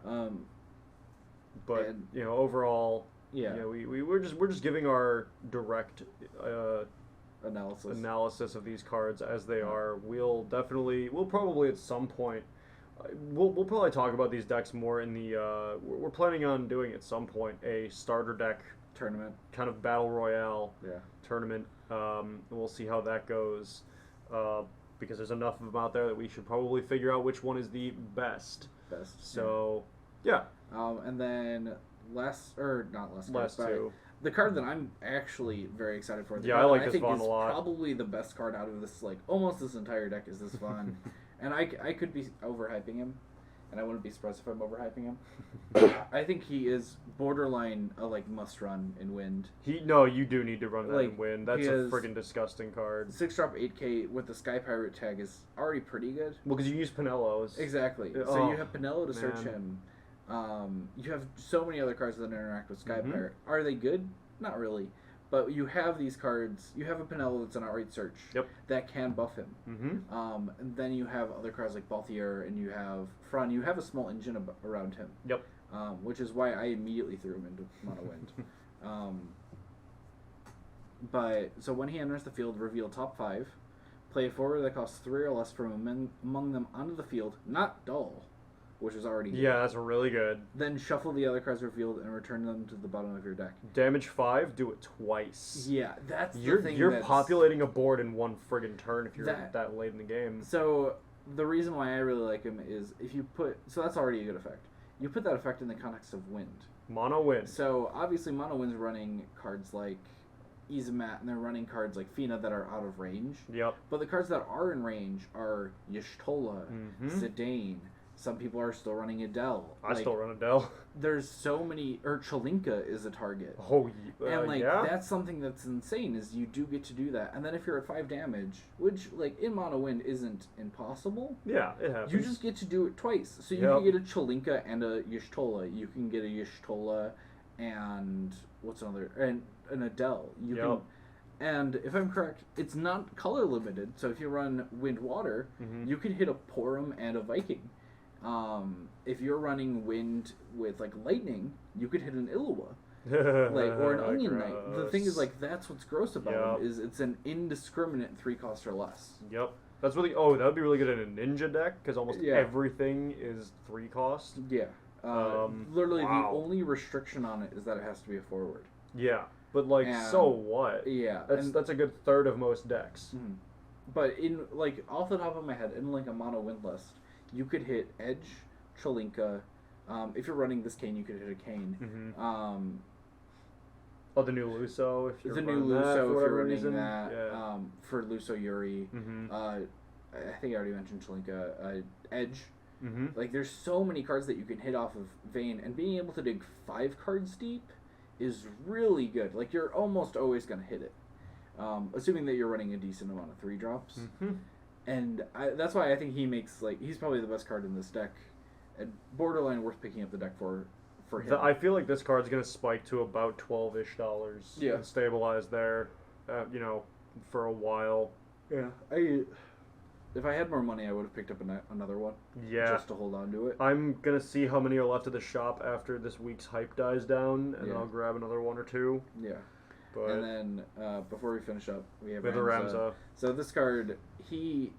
But overall. Yeah. We're just giving our direct analysis of these cards as they are. We'll probably at some point we'll probably talk about these decks more in the we're planning on doing at some point a starter deck tournament, kind of battle royale tournament. We'll see how that goes because there's enough of them out there that we should probably figure out which one is the best. So and then last two. The card that I'm actually very excited for. I like this Vaughn a lot. Probably the best card out of this, like almost this entire deck is this Vaughn, and I could be overhyping him. and I wouldn't be surprised if I'm overhyping him. I think he is borderline a must run in Wind. You do need to run that in Wind. That's a friggin' disgusting card. 6-drop 8K with the Sky Pirate tag is already pretty good. Well, because you use Pinellos. Exactly. So you have Pinello to search him. You have so many other cards that interact with Sky Pirate. Are they good? Not really. But you have these cards. You have a Pinello that's an outright search that can buff him. And then you have other cards like Balthier, and you have Fran. You have a small engine around him. Yep. Which is why I immediately threw him into Mono Wind. But so when he enters the field, reveal top 5. Play a forward that costs 3 or less from among them onto the field, not Dull, which is already good. Yeah, that's really good. Then shuffle the other cards revealed and return them to the bottom of your deck. Damage 5, do it twice. Yeah, that's the thing. You're populating a board in one friggin' turn if you're that late in the game. So the reason why I really like him is if you put... So that's already a good effect. You put that effect in the context of Wind. Mono Wind. So obviously Mono Wind's running cards like Izamat, and they're running cards like Fina that are out of range. Yep. But the cards that are in range are Y'shtola, Zidane. Some people are still running Adele. I still run Adele. There's so many... Or Chalinka is a target. Oh, and, that's something that's insane, is you do get to do that. And then if you're at 5 damage, which, in Mono Wind isn't impossible... Yeah, it happens. You just get to do it twice. So you can get a Chalinka and a Y'shtola. You can get a Y'shtola and... What's another... And an Adele. You can... And if I'm correct, it's not color limited. So if you run Wind Water, you can hit a Porum and a Viking. If you're running Wind with Lightning, you could hit an Illawa, or an Onion Knight. The thing is, that's what's gross about him, is it's an indiscriminate 3 cost or less. Yep. That's really... Oh, that would be really good in a Ninja deck, because almost everything is 3 cost. Yeah. Literally, the only restriction on it is that it has to be a forward. Yeah. But, so what? Yeah. That's a good third of most decks. But in, off the top of my head, in, a Mono Wind list, you could hit Edge, Chalinka. If you're running this Kane, you could hit a Kane. The new Luso, if you're running that. Yeah. For Luso Yuri. I think I already mentioned Chalinka. Edge. There's so many cards that you can hit off of Vayne, and being able to dig 5 cards deep is really good. You're almost always going to hit it. Assuming that you're running a decent amount of 3 drops. And that's why I think he makes, he's probably the best card in this deck. And borderline worth picking up the deck for him. I feel like this card's going to spike to about $12-ish. Yeah. And stabilize there, for a while. Yeah. If I had more money, I would have picked up another one. Yeah. Just to hold on to it. I'm going to see how many are left at the shop after this week's hype dies down, and then I'll grab another 1 or 2. Yeah. But and then, before we finish up, we have the Ramza. So this card, he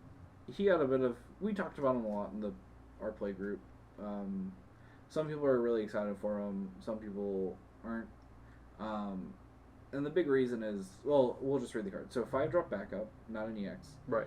got a bit of... We talked about him a lot in our play group. Some people are really excited for him. Some people aren't. And the big reason is... Well, we'll just read the card. So 5-drop backup, not an EX. Right.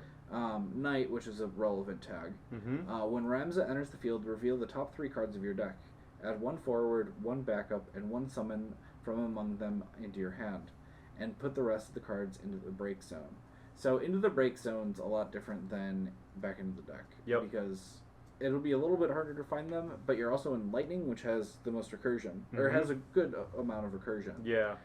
Knight, which is a relevant tag. When Ramza enters the field, reveal the top 3 cards of your deck. Add 1 forward, 1 backup, and 1 summon from among them into your hand, and put the rest of the cards into the break zone. So into the break zone's a lot different than back into the deck. Because it'll be a little bit harder to find them, but you're also in Lightning, which has the most recursion, or has a good amount of recursion. Yeah.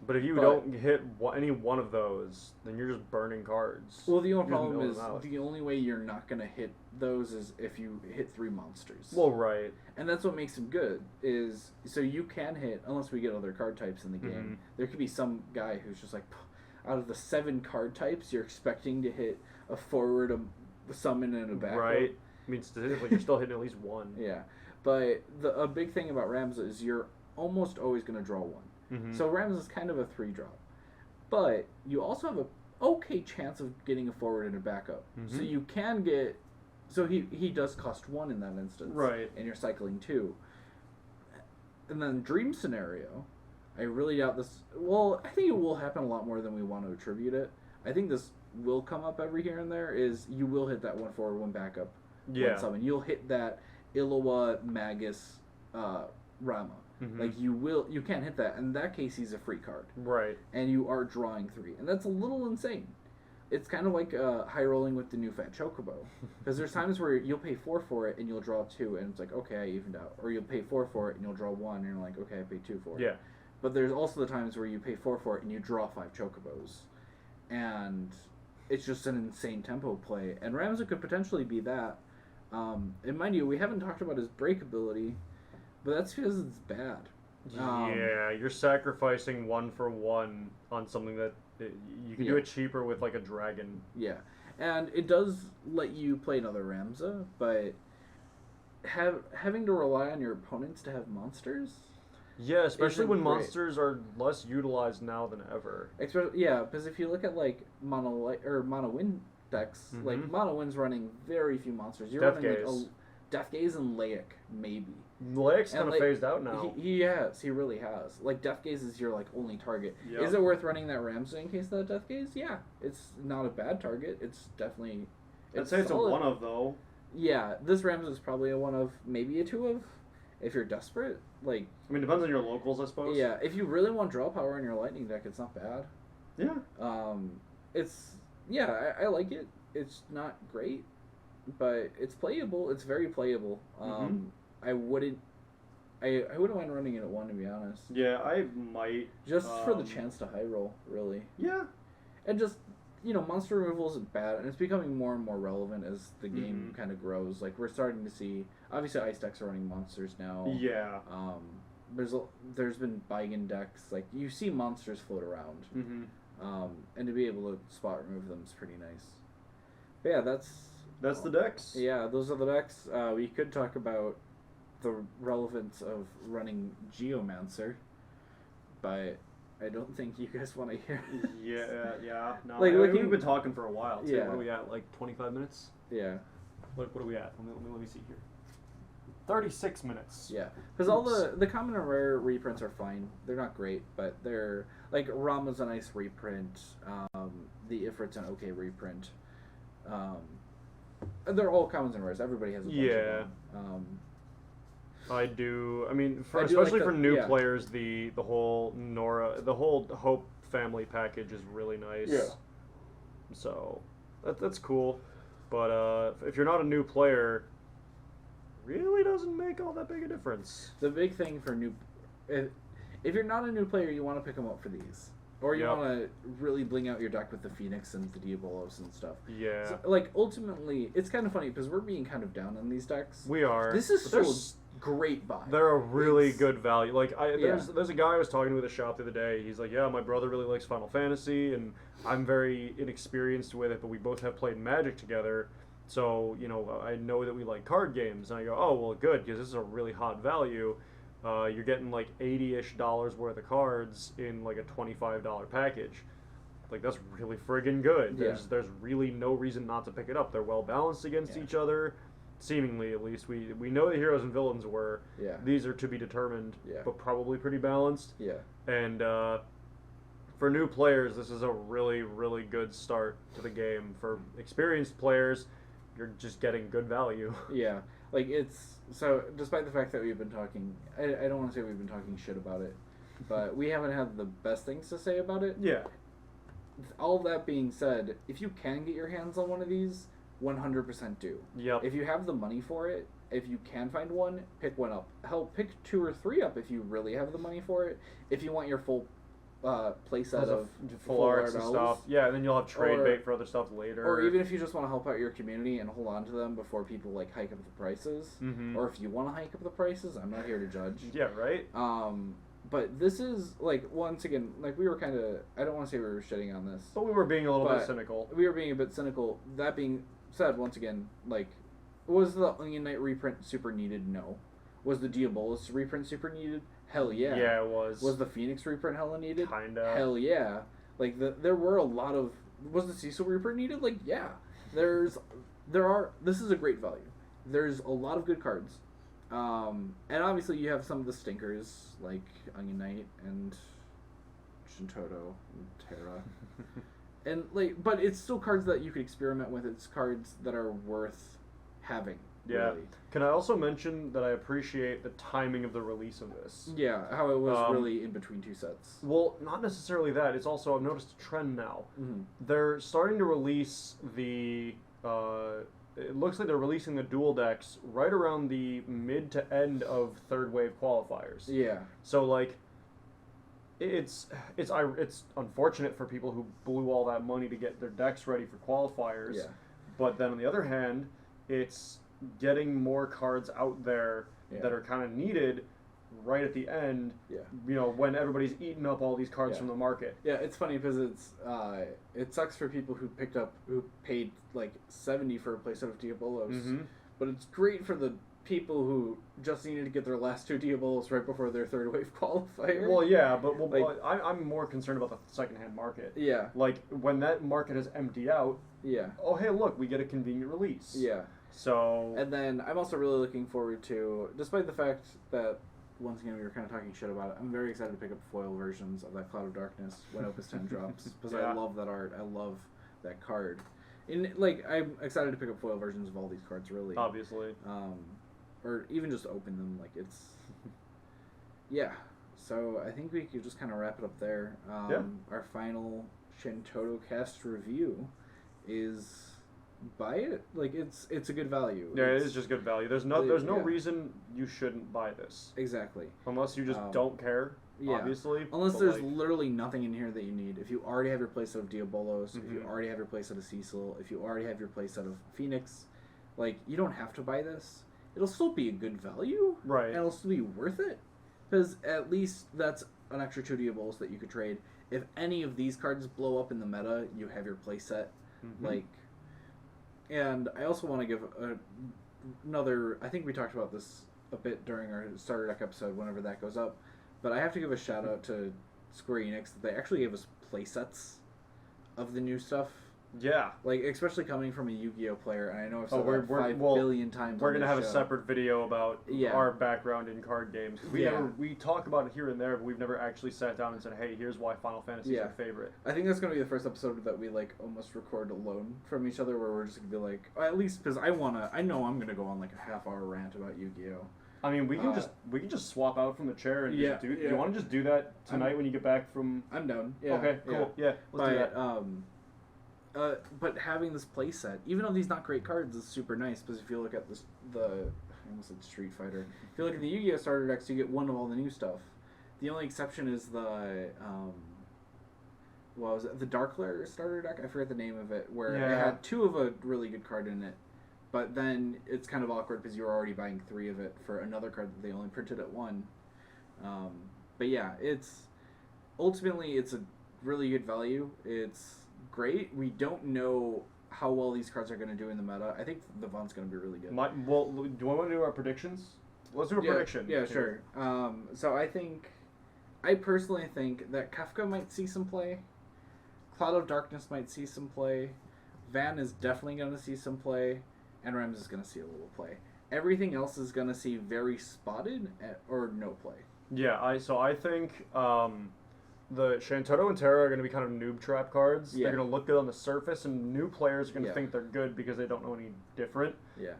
But if you don't hit any one of those, then you're just burning cards. Well, the only problem is the only way you're not going to hit those is if you hit 3 monsters. Well, right. And that's what makes him good, is so you can hit, unless we get other card types in the game, there could be some guy who's just out of the 7 card types, you're expecting to hit a forward, a summon, and a backup. Right. I mean, statistically, you're still hitting at least 1. Yeah. But a big thing about Ramza is you're almost always going to draw 1. So Ramza is kind of a 3-drop. But you also have a okay chance of getting a forward and a backup. So you can get... So he does cost 1 in that instance. Right. And you're cycling 2. And then Dream Scenario, I really doubt this... Well, I think it will happen a lot more than we want to attribute it. I think this will come up every here and there, is you will hit that 1 forward, 1 backup. Yeah. 1 summon. You'll hit that Illawa, Magus, Rama. You can't hit that. In that case, he's a free card. Right. And you are drawing 3. And that's a little insane. It's kind of like high rolling with the new Fat Chocobo, because there's times where you'll pay 4 for it and you'll draw 2, and it's like, okay, I evened out. Or you'll pay 4 for it and you'll draw 1, and you're like, okay, I paid 2 for it. Yeah. But there's also the times where you pay 4 for it and you draw 5 Chocobos, and it's just an insane tempo play. And Ramza could potentially be that. And mind you, we haven't talked about his break ability, but that's because it's bad. Yeah, you're sacrificing 1 for 1 on something that you can do it cheaper with like a dragon. Yeah, and it does let you play another Ramza, but having to rely on your opponents to have monsters. Yeah, especially when monsters are less utilized now than ever. Yeah, because if you look at like mono win decks, like mono win's running very few monsters. You're running like Death Gaze and Laic, maybe. Laic's kind of phased out now. He really has. Like, Death Gaze is your, like, only target. Yep. Is it worth running that Ramza in case of that Death Gaze? Yeah. It's not a bad target. It's definitely... I'd say it's solid. A 1 of, though. Yeah, this Ramza is probably a 1 of, maybe a 2 of, if you're desperate. Like... I mean, depends on your locals, I suppose. Yeah, if you really want draw power in your Lightning deck, it's not bad. Yeah. It's... Yeah, I like it. It's not great, but it's playable. It's very playable. I wouldn't mind running it at 1, to be honest. Yeah, I might. Just for the chance to high roll, really. Yeah. And just, monster removal isn't bad, and it's becoming more and more relevant as the game kind of grows. Like, we're starting to see, obviously ice decks are running monsters now. Yeah. There's been Baigan decks. Like, you see monsters float around. And to be able to spot remove them is pretty nice. But yeah, that's the decks. Yeah, those are the decks. We could talk about the relevance of running Geomancer, but I don't think you guys want to hear. Yeah. No, like, we've been talking for a while. Too. Yeah. What are we at? Like 25 minutes? Yeah. What are we at? Let me see here. 36 minutes. Yeah, because all the common and rare reprints are fine. They're not great, but they're like Rama's a nice reprint. The Ifrit's an okay reprint. They're all commons and rares. Everybody has a bunch of them. I do. I mean, especially for new players, the whole Hope family package is really nice. Yeah. So that's cool, but if you're not a new player, really doesn't make all that big a difference. The big thing for if you're not a new player, you want to pick them up for these. Or you want to really bling out your deck with the Phoenix and the Diabolos and stuff. Yeah. So, like, ultimately, it's kind of funny because we're being kind of down on these decks. We are. This is still great buy. They're a really good value. Like, there's a guy I was talking to at the shop the other day. He's like, yeah, my brother really likes Final Fantasy, and I'm very inexperienced with it, but we both have played Magic together. So, I know that we like card games. And I go, oh, well, good, because this is a really hot value. You're getting like $80-ish worth of cards in like a $25 package. Like, that's really friggin' good. There's really no reason not to pick it up. They're well balanced against each other, seemingly at least. We know the heroes and villains were. Yeah. These are to be determined, but probably pretty balanced. Yeah. And for new players, this is a really, really good start to the game. For experienced players, you're just getting good value. Yeah. Like, so despite the fact that we've been talking, I don't want to say we've been talking shit about it, but we haven't had the best things to say about it. Yeah. All that being said, if you can get your hands on one of these, 100% do. Yep. If you have the money for it, if you can find one, pick one up. Hell, pick 2 or 3 up if you really have the money for it. If you want your full playset of full arts and stuff. Yeah, and then you'll have trade bait for other stuff later. Or even if you just want to help out your community and hold on to them before people like hike up the prices. Or if you want to hike up the prices, I'm not here to judge. Yeah, right. But this is like, once again, like, we were kind of, I don't want to say we were shitting on this, but we were being a little bit cynical. We were being a bit cynical. That being said, once again, like, was the Onion Knight reprint super needed? No. Was the Diabolus reprint super needed? Hell yeah. Yeah, it was. Was the Phoenix reprint hella needed? Kinda. Hell yeah. Like, there were a lot of... Was the Cecil reprint needed? Like, yeah. This is a great value. There's a lot of good cards. And obviously you have some of the stinkers, like Onion Knight and Shantotto and Terra. And, like, but it's still cards that you could experiment with. It's cards that are worth having. Yeah. Really. Can I also mention that I appreciate the timing of the release of this? Yeah, how it was really in between two sets. Well, not necessarily that. It's also, I've noticed a trend now. Mm-hmm. They're starting to release the... it looks like they're releasing the dual decks right around the mid to end of third wave qualifiers. Yeah. So, like, it's unfortunate for people who blew all that money to get their decks ready for qualifiers. Yeah. But then on the other hand, it's getting more cards out there that are kind of needed right at the end. Yeah. You know, when everybody's eating up all these cards from the market. Yeah, it's funny because it sucks for people who paid like $70 for a playset of Diabolos, Mm-hmm. but it's great for the people who just needed to get their last 2 Diabolos right before their third wave qualifier. Well, yeah, but Like- I'm more concerned about the secondhand market. Yeah. Like, when that market has emptied out, Yeah. oh, hey, look, we get a convenient release. Yeah. So... And then I'm also really looking forward to, despite the fact that once again we were kind of talking shit about it, I'm very excited to pick up foil versions of that Cloud of Darkness when Opus 10 drops, because I love that art. I love that card. I'm excited to pick up foil versions of all these cards, really. Obviously. Or even just open them. Like, it's... Yeah. So I think we could just kind of wrap it up there. Our final ShantottoCast review is... buy it. Like, it's a good value. Yeah, it is just good value. There's no reason you shouldn't buy this. Exactly. Unless you just don't care, obviously. Unless there's literally nothing in here that you need. If you already have your playset of Diabolos, if you already have your playset of Cecil, if you already have your playset of Phoenix, like, you don't have to buy this. It'll still be a good value. Right. And it'll still be worth it. Because at least that's an extra 2 Diabolos that you could trade. If any of these cards blow up in the meta, you have your playset. Like... And I also want to give another... I think we talked about this a bit during our starter deck episode, whenever that goes up. But I have to give a shout out to Square Enix that they actually gave us playsets of the new stuff. Yeah. Like, especially coming from a Yu-Gi-Oh player, and I know I've said we're, that 5 billion times. We're going to have a separate video about Yeah. our background in card games. We talk about it here and there, but we've never actually sat down and said, hey, here's why Final Fantasy is our favorite. I think that's going to be the first episode that we, like, almost record alone from each other, where we're just going to be like, at least, because I know I'm going to go on, like, a half-hour rant about Yu-Gi-Oh! I mean, we can just swap out from the chair and just do. You want to just do that tonight when you get back from? I'm down. Yeah. Okay. Cool. Yeah. Let's do that. But having this playset, even though these not great cards, is super nice, because if you look at I almost said Street Fighter. If you look at the Yu-Gi-Oh starter decks, you get one of all the new stuff. The only exception is the what was it? The Dark Lair starter deck. I forget the name of it, where it had 2 of a really good card in it. But then it's kind of awkward because you're already buying 3 of it for another card that they only printed at 1. But yeah, ultimately it's a really good value. It's great. We don't know how well these cards are going to do in the meta. I think the Vaughn's going to be really good. Do I want to do our predictions? Let's do a prediction. Yeah, sure. So I personally think that Kefka might see some play. Cloud of Darkness might see some play. Van is definitely going to see some play. And Rems is going to see a little play. Everything else is going to see very spotted or no play. Yeah, I think the Shantotto and Terra are going to be kind of noob trap cards. Yeah. They're going to look good on the surface, and new players are going to think they're good because they don't know any different. Yeah.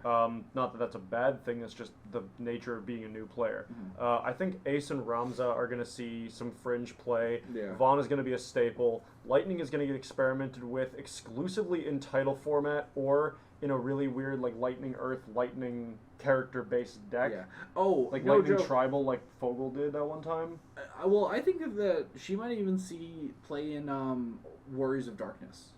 Not that that's a bad thing. That's just the nature of being a new player. I think Ace and Ramza are going to see some fringe play. Yeah. Vaughn is going to be a staple. Lightning is going to get experimented with exclusively in title format or in a really weird, like, Lightning Earth, Lightning character-based deck. Yeah. Oh, like no Lightning joke. Tribal, like Fogel did that one time. Well, I think that she might even see play in Warriors of Darkness.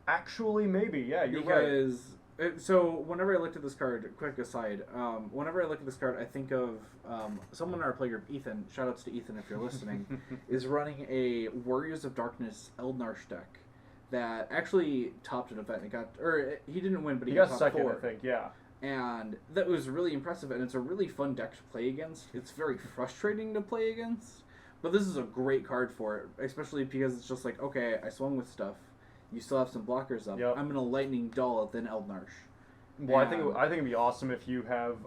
Actually, maybe. Yeah, you're right. Because so whenever I looked at this card, quick aside, whenever I look at this card, I think of someone in our playgroup, Ethan. Shoutouts to Ethan if you're listening, is running a Warriors of Darkness Eldnarsh deck that actually topped an event. He didn't win, but he got top second, 4. I think. Yeah. And that was really impressive, and it's a really fun deck to play against. It's very frustrating to play against, but this is a great card for it, especially because it's just like, okay, I swung with stuff. You still have some blockers up. Yep. I'm gonna Lightning Dull it, then Eldnarsh. Well, I think it'd be awesome if you have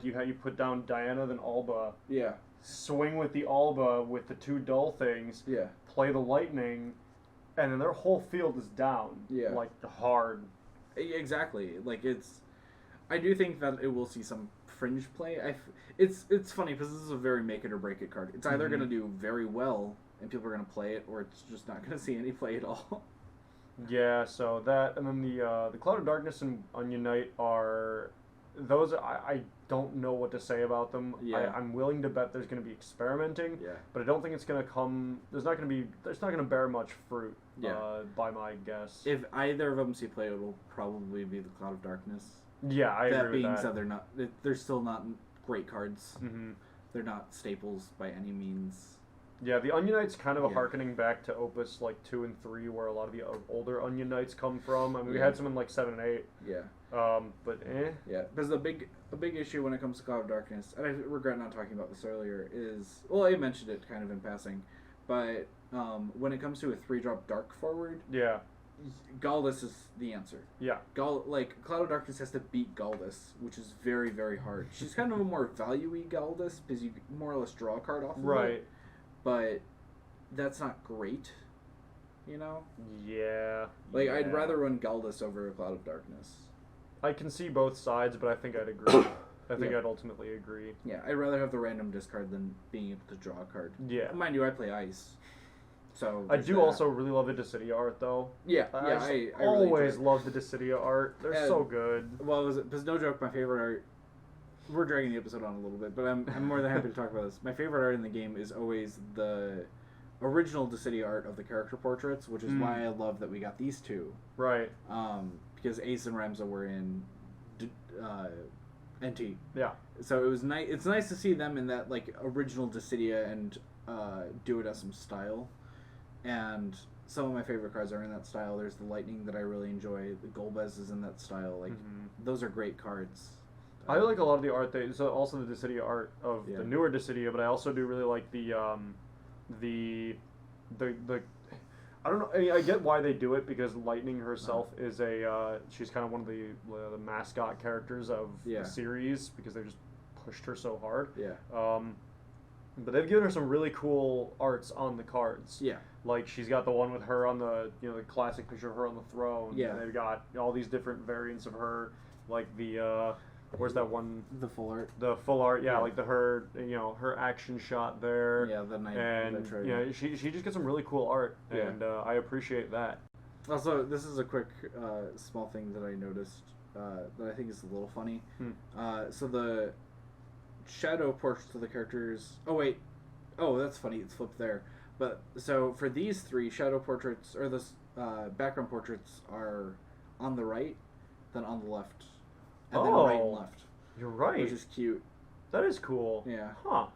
you put down Diana, then Alba. Yeah. Swing with the Alba with the 2 dull things. Yeah. Play the Lightning, and then their whole field is down. Yeah. Like hard. Exactly. Like I do think that it will see some fringe play. It's funny because this is a very make it or break it card. It's either going to do very well and people are going to play it, or it's just not going to see any play at all. Yeah, so that, and then the Cloud of Darkness and Onion Knight are those. I don't know what to say about them. Yeah. I'm willing to bet there's going to be experimenting. Yeah. But I don't think it's going to come. There's not going to bear much fruit. Yeah. By my guess. If either of them see play, it'll probably be the Cloud of Darkness. Yeah, I agree with that. That being said, they're still not great cards. Mm-hmm. They're not staples by any means. Yeah, the Onion Knight's kind of a harkening back to Opus like 2 and 3, where a lot of the older Onion Knights come from. I mean, we had some in like 7 and 8. Yeah. But eh. Yeah, because a big issue when it comes to Cloud of Darkness, and I regret not talking about this earlier, is, well, I mentioned it kind of in passing, but when it comes to a 3-drop Dark forward, yeah, Galdus is the answer. Yeah. Cloud of Darkness has to beat Galdus, which is very, very hard. She's kind of a more value-y Galdus, because you more or less draw a card off of it. But that's not great, you know? Yeah. I'd rather run Galdus over a Cloud of Darkness. I can see both sides, but I think I'd agree. I think I'd ultimately agree. Yeah, I'd rather have the random discard than being able to draw a card. Yeah. Mind you, I play Ice. So I do also really love the Dissidia art, though. Yeah, I really always love the Dissidia art. They're so good. Well, because no joke, my favorite art... We're dragging the episode on a little bit, but I'm more than happy to talk about this. My favorite art in the game is always the original Dissidia art of the character portraits, which is why I love that we got these two. Right. Because Ace and Ramza were in NT. Yeah. So it was nice. It's nice to see them in that original Dissidia and Duodecim style. And some of my favorite cards are in that style. There's the Lightning that I really enjoy. The Golbez is in that style. Those are great cards. I like a lot of the art. So also the Dissidia art of the newer Dissidia, but I also do really like the I don't know. I mean, I get why they do it, because Lightning herself is she's kind of one of the mascot characters of the series, because they just pushed her so hard. Yeah. But they've given her some really cool arts on the cards. Yeah. Like she's got the one with her on the the classic picture of her on the throne. Yeah. And they've got all these different variants of her, like the where's that one? The full art. The full art, yeah, like her action shot there. Yeah, the night. And she just gets some really cool art, and I appreciate that. Also, this is a quick small thing that I noticed that I think is a little funny. So the shadow portraits of the characters. Oh wait, that's funny. It's flipped there. But so for these three, shadow portraits or the background portraits are on the right, then on the left. And then right and left. You're right. Which is cute. That is cool. Yeah. Huh.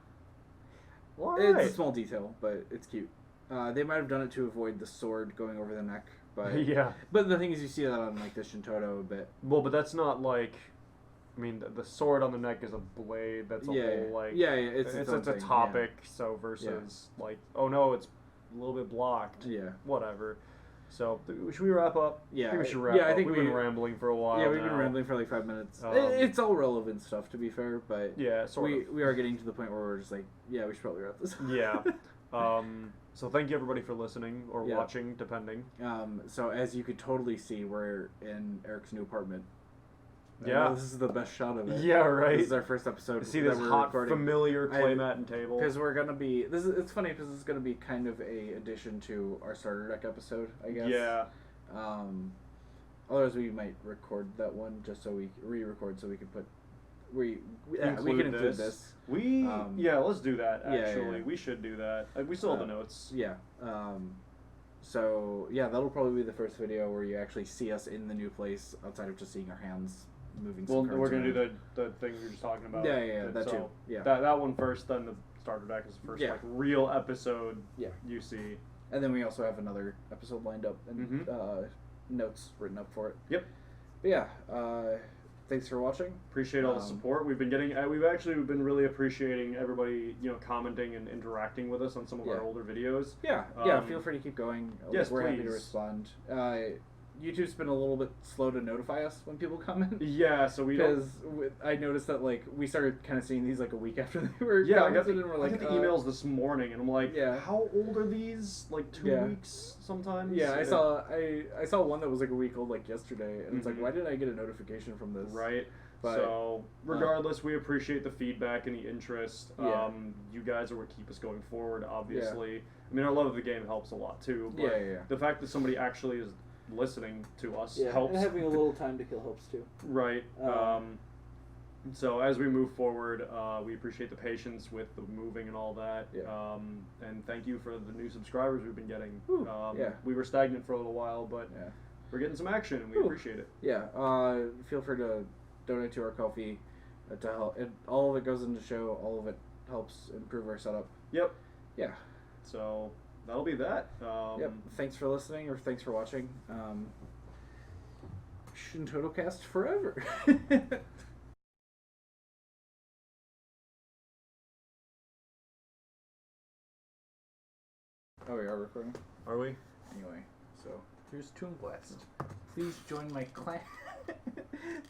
All right. It's a small detail, but it's cute. They might have done it to avoid the sword going over the neck, but yeah. But the thing is, you see that on the Shantotto a bit. Well, but that's not I mean, the sword on the neck is a blade. That's a whole it's a topic. Yeah. So versus oh no, it's a little bit blocked. Yeah. Whatever. So, should we wrap up? Yeah. I think we should wrap up. I think we've been rambling for a while. Yeah, we've been rambling for 5 minutes. It's all relevant stuff, to be fair, but yeah, we are getting to the point where we're just we should probably wrap this up. Yeah. So thank you everybody for listening or watching, depending. So as you could totally see, we're in Eric's new apartment. Yeah. This is the best shot of it. Yeah, right. This is our first episode. See this hot, familiar playmat and table. Because we're going to be... It's funny because it's going to be kind of a addition to our starter deck episode, I guess. Yeah. Otherwise, we might record that one just so we re-record so we can put... We can include this. Let's do that, actually. We should do that. We still have the notes. Yeah. So, that'll probably be the first video where you actually see us in the new place outside of just seeing our hands moving. Well, we're going to do the thing we were just talking about. Yeah, that too. Yeah. That one first, then the starter deck is the first real episode you see. And then we also have another episode lined up and notes written up for it. Yep. But yeah, thanks for watching. Appreciate all the support. We've been getting. We've been really appreciating everybody, commenting and interacting with us on some of our older videos. Yeah, feel free to keep going. Yes, we're please. happy to respond. YouTube's been a little bit slow to notify us when people comment. Yeah, so I noticed that we started kind of seeing these a week after they were I got the emails this morning and I'm like, how old are these? 2 weeks sometimes. Yeah, I saw one that was a week old yesterday and it's why did I get a notification from this? Right. But, so regardless, we appreciate the feedback and the interest. Yeah. You guys are what keep us going forward. Obviously, I mean, our love of the game helps a lot too. But the fact that somebody actually is listening to us helps. And having a little time to kill helps too. Right. So as we move forward, we appreciate the patience with the moving and all that. Yeah. And thank you for the new subscribers we've been getting. Yeah. We were stagnant for a little while, but we're getting some action, and we appreciate it. Yeah. Feel free to donate to our Ko-fi to help. All of it goes into the show. All of it helps improve our setup. Yep. Yeah. So that'll be that. Yep. Thanks for listening, or thanks for watching. ShantottoCast forever. Oh, we are recording? Are we? Anyway, so here's Toon Blast. Please join my clan.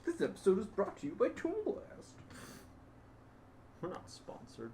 This episode is brought to you by Toon Blast. We're not sponsored.